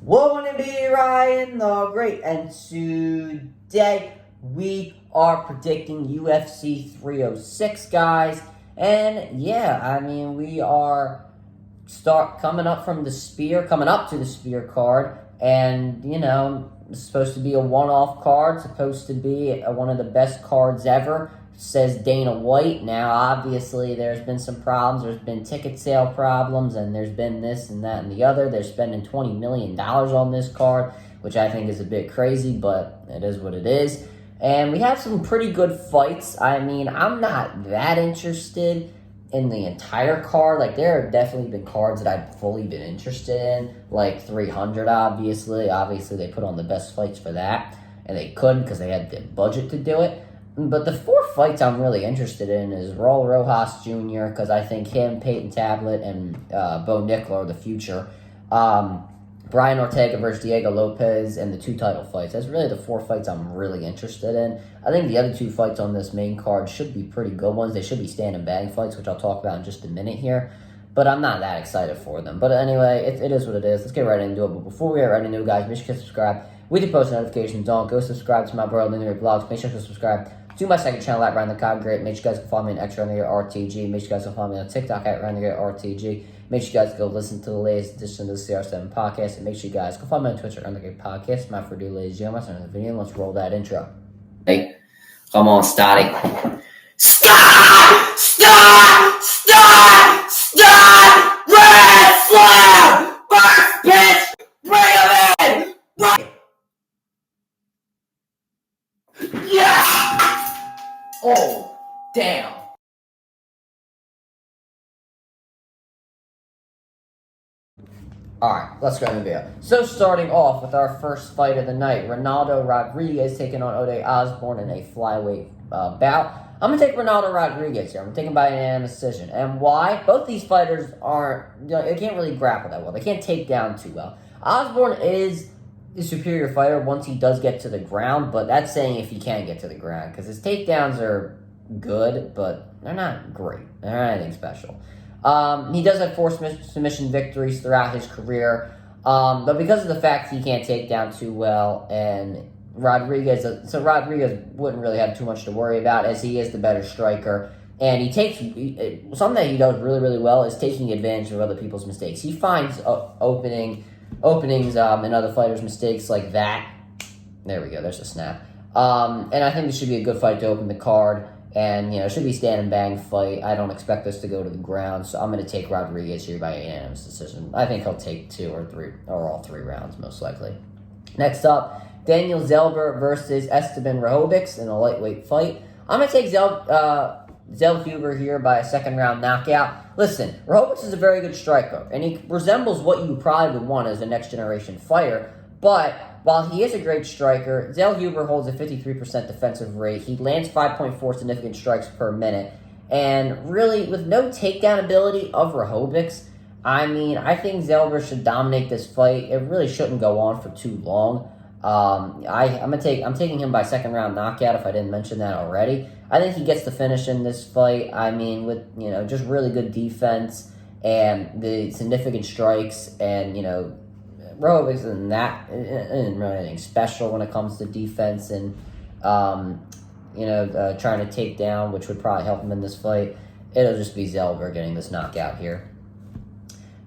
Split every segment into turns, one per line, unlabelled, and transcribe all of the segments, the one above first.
Wouldn't it be Ryan the Great? And today we are predicting UFC 306, guys. And yeah, I mean, we are coming up to the spear card, and it's supposed to be a one-off card, supposed to be one of the best cards ever, says Dana White. Now, obviously, there's been some problems. There's been ticket sale problems, and there's been this and that and the other. They're spending $20 million on this card, which I think is a bit crazy, but it is what it is. And we have some pretty good fights. I mean, I'm not that interested in the entire card. Like, there have definitely been cards that I've fully been interested in, like 300, obviously. Obviously, they put on the best fights for that, and they couldn't because they had the budget to do it. But the 4 fights I'm really interested in is Raul Rojas Jr., because I think him, Peyton Tablet, and Bo Nickal are the future. Brian Ortega versus Diego Lopez, and the 2 title fights. That's really the 4 fights I'm really interested in. I think the other 2 fights on this main card should be pretty good ones. They should be stand and bang fights, which I'll talk about in just a minute here. But I'm not that excited for them. But anyway, it is what it is. Let's get right into it. But before we get right into it, guys, make sure to subscribe with your post notifications on. Go subscribe to my bro Linear Blogs. Make sure to subscribe to my second channel at Ryan the Cog Great. Make sure you guys can follow me on X Renegade RTG. Make sure you guys can follow me on TikTok at Renegade RTG. Make sure you guys go listen to the latest edition of the CR7 podcast. And make sure you guys go follow me on Twitter at Renegade Podcast. My for do, ladies and gentlemen. Let's start the video. Let's roll that intro. Hey, come on, Stotty. Stop! Stop! Stop! Stop! Red Slam! First pitch! Bring him in! Yes! Oh, damn. Alright, let's go in the video. So starting off with our first fight of the night, Ronaldo Rodriguez taking on Ode Osborne in a flyweight bout. I'm going to take Ronaldo Rodriguez here. I'm taking by unanimous decision. And why? Both these fighters aren't, they can't really grapple that well. They can't take down too well. Osborne is the superior fighter once he does get to the ground, but that's saying if he can get to the ground, because his takedowns are good, but they're not great. They're not anything special. He does have 4 submission victories throughout his career, but because of the fact he can't take down too well, and Rodriguez wouldn't really have too much to worry about, as he is the better striker, and he takes, something that he does really, really well is taking advantage of other people's mistakes. He finds openings in other fighters' mistakes like that. There we go, there's a snap. And I think this should be a good fight to open the card. And, it should be stand and bang fight. I don't expect this to go to the ground, so I'm going to take Rodriguez here by unanimous decision. I think he'll take 2 or 3, or all 3 rounds, most likely. Next up, Daniel Zellhuber versus Esteban Rojovic in a lightweight fight. I'm going to take Zellhuber here by a second-round knockout. Listen, Rojovic is a very good striker, and he resembles what you probably would want as a next-generation fighter, but while he is a great striker, Zellhuber holds a 53% defensive rate. He lands 5.4 significant strikes per minute. And really, with no takedown ability of Rojovic, I think Zellhuber should dominate this fight. It really shouldn't go on for too long. I'm taking him by second round knockout if I didn't mention that already. I think he gets the finish in this fight. With just really good defense and the significant strikes, and Rojovic isn't really anything special when it comes to defense and, trying to take down, which would probably help him in this fight. It'll just be Zellhuber getting this knockout here.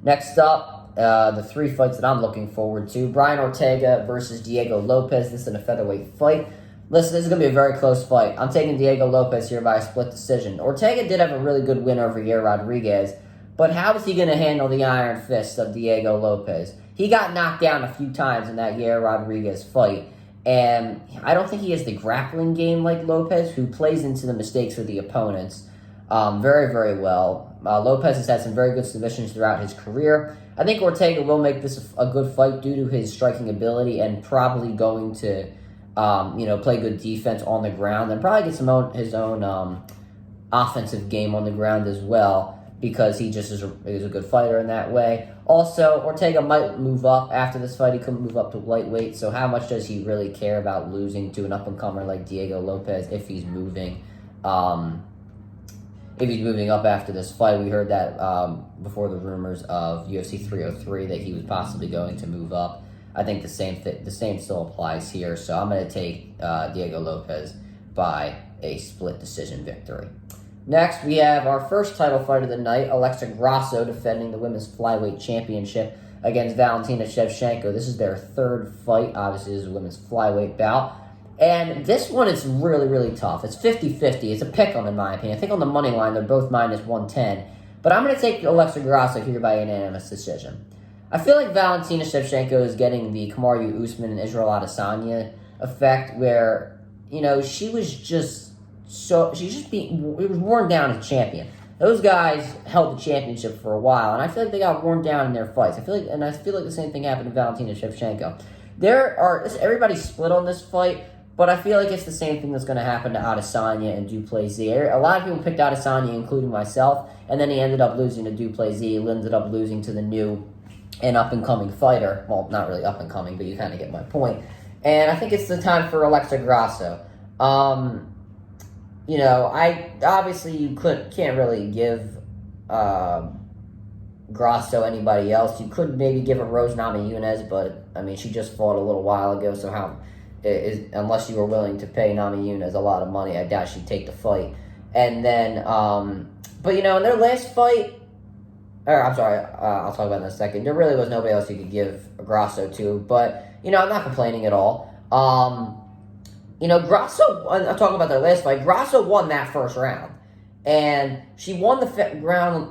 Next up, the 3 fights that I'm looking forward to. Brian Ortega versus Diego Lopez. This is in a featherweight fight. Listen, this is going to be a very close fight. I'm taking Diego Lopez here by a split decision. Ortega did have a really good win over Yair Rodriguez, but how is he going to handle the iron fist of Diego Lopez? He got knocked down a few times in that Yair Rodriguez fight, and I don't think he has the grappling game like Lopez, who plays into the mistakes of the opponents very, very well. Lopez has had some very good submissions throughout his career. I think Ortega will make this a good fight due to his striking ability, and probably going to play good defense on the ground, and probably get his own offensive game on the ground as well, because he just is a good fighter in that way. Also, Ortega might move up after this fight. He couldn't move up to lightweight, so how much does he really care about losing to an up-and-comer like Diego Lopez if he's moving? If he's moving up after this fight, we heard that before the rumors of UFC 303 that he was possibly going to move up. I think the same still applies here. So I'm going to take Diego Lopez by a split decision victory. Next, we have our first title fight of the night, Alexa Grasso defending the Women's Flyweight Championship against Valentina Shevchenko. This is their third fight. Obviously, this is a Women's Flyweight bout. And this one is really, really tough. It's 50-50. It's a pick-em, in my opinion. I think on the money line, they're both minus 110. But I'm going to take Alexa Grasso here by unanimous decision. I feel like Valentina Shevchenko is getting the Kamaru Usman and Israel Adesanya effect where, she was just it was worn down as champion. Those guys held the championship for a while, and I feel like they got worn down in their fights. I feel like the same thing happened to Valentina Shevchenko. Everybody's split on this fight, but I feel like it's the same thing that's going to happen to Adesanya and Duplessis. A lot of people picked Adesanya, including myself, and then he ended up losing to Duplessis. He ended up losing to the new and up-and-coming fighter. Well, not really up-and-coming, but you kind of get my point. And I think it's the time for Alexa Grasso. You can't really give Grasso anybody else. You could maybe give it Rose Namajunas, but she just fought a little while ago, so unless you were willing to pay Namajunas a lot of money, I doubt she'd take the fight. And then, in their last fight, I'll talk about it in a second. There really was nobody else you could give Grasso to, but, I'm not complaining at all. Grasso, I'm talking about their last fight, Grasso won that first round. And she won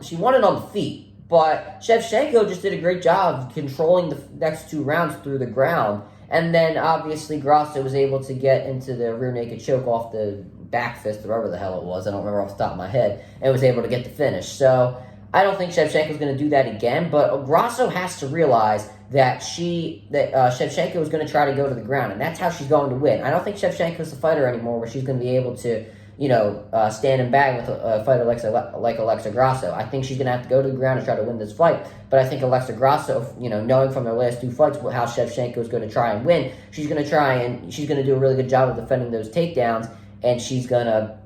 she won it on the feet. But Shevchenko just did a great job controlling the next two rounds through the ground. And then, obviously, Grasso was able to get into the rear naked choke off the back fist, or whatever the hell it was. I don't remember off the top of my head. And was able to get the finish. So, I don't think Shevchenko's going to do that again. But Grasso has to realize that Shevchenko is going to try to go to the ground. And that's how she's going to win. I don't think Shevchenko's the fighter anymore where she's going to be able to stand and bang with a fighter like Alexa Grasso. I think she's going to have to go to the ground and try to win this fight. But I think Alexa Grasso, knowing from their last two fights how Shevchenko is going to try and win, she's going to do a really good job of defending those takedowns, and she's going to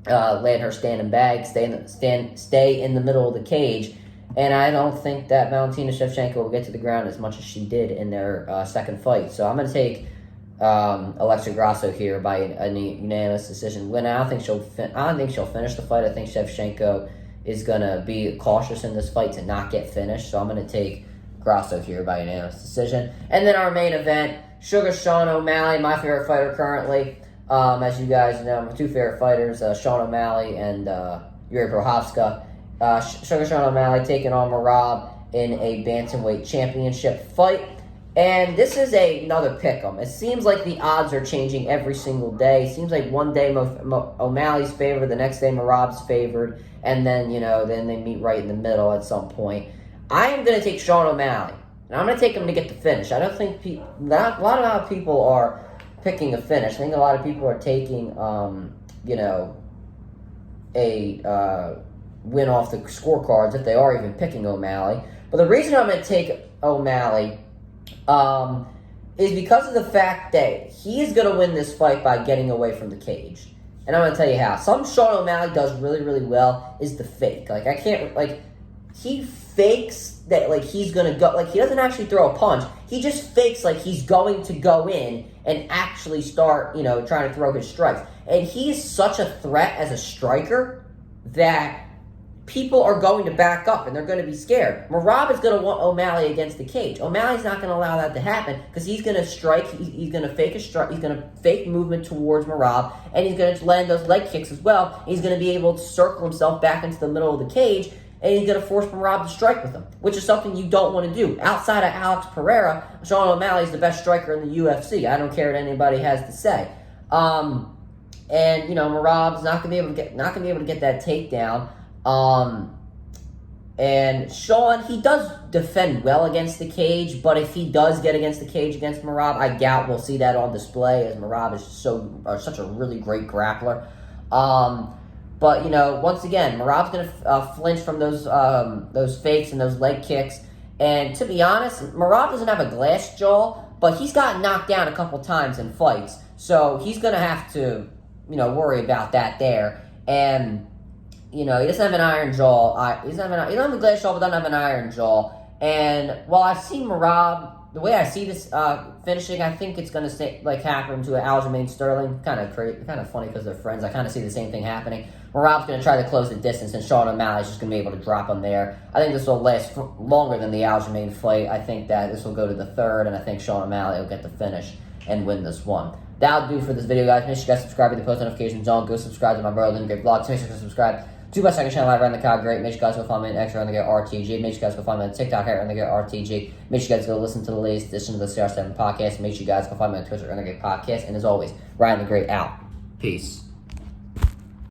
land her stand and bag, stay in the middle of the cage. And I don't think that Valentina Shevchenko will get to the ground as much as she did in their second fight. So I'm going to take Alexa Grasso here by a unanimous decision win. I don't think she'll finish the fight. I think Shevchenko is going to be cautious in this fight to not get finished. So I'm going to take Grasso here by unanimous decision. And then our main event, Sugar Sean O'Malley, my favorite fighter currently. As you guys know, my two favorite fighters, Sean O'Malley and Yuri Prochazka. Sugar Sean O'Malley taking on Merab in a bantamweight championship fight. And this is another pick-em. It seems like the odds are changing every single day. It seems like one day O'Malley's favored, the next day Merab's favored, and then, then they meet right in the middle at some point. I am going to take Sean O'Malley, and I'm going to take him to get the finish. I don't think a lot of people are picking a finish. I think a lot of people are taking, a win off the scorecards if they are even picking O'Malley. But the reason I'm going to take O'Malley is because of the fact that he is going to win this fight by getting away from the cage. And I'm going to tell you how. Something Sean O'Malley does really, really well is the fake. He fakes that, he's going to go, he doesn't actually throw a punch. He just fakes like he's going to go in and actually start, trying to throw his strikes. And he is such a threat as a striker that people are going to back up and they're going to be scared. Merab is going to want O'Malley against the cage. O'Malley's not going to allow that to happen because he's going to strike. He's going to fake a strike. He's going to fake movement towards Merab, and he's going to land those leg kicks as well. He's going to be able to circle himself back into the middle of the cage, and he's going to force Merab to strike with him, which is something you don't want to do. Outside of Alex Pereira, Sean O'Malley is the best striker in the UFC. I don't care what anybody has to say. Merab's not going to be able to get that takedown. And Sean, he does defend well against the cage, but if he does get against the cage against Merab, I doubt we'll see that on display, as Merab is such a really great grappler. But once again, Merab's going to flinch from those fakes and those leg kicks. And to be honest, Merab doesn't have a glass jaw, but he's gotten knocked down a couple times in fights, so he's going to have to worry about that there. And he doesn't have an iron jaw. He doesn't have a glass jaw, but doesn't have an iron jaw. And while I've seen Merab The way I see this finishing, I think it's going to happen to an Aljamain Sterling. Kind of funny because they're friends. I kind of see the same thing happening. Where Rob's going to try to close the distance, and Sean O'Malley's just going to be able to drop him there. I think this will last longer than the Aljamain fight. I think that this will go to the third, and I think Sean O'Malley will get the finish and win this one. That'll do for this video, guys. Make sure you guys subscribe to the post notifications on. Go subscribe to my brother Living Great Vlogs. Make sure to subscribe to my second channel, Live Around the Cow Great. Make sure you guys go follow me on X Around the Great RTG. Make sure you guys go follow me on TikTok at Around the Great RTG. Make sure you guys go listen to the latest edition of the CR7 podcast. Make sure you guys go follow me on Twitter, Around the Great Podcast. And as always, Ryan the Great out. Peace.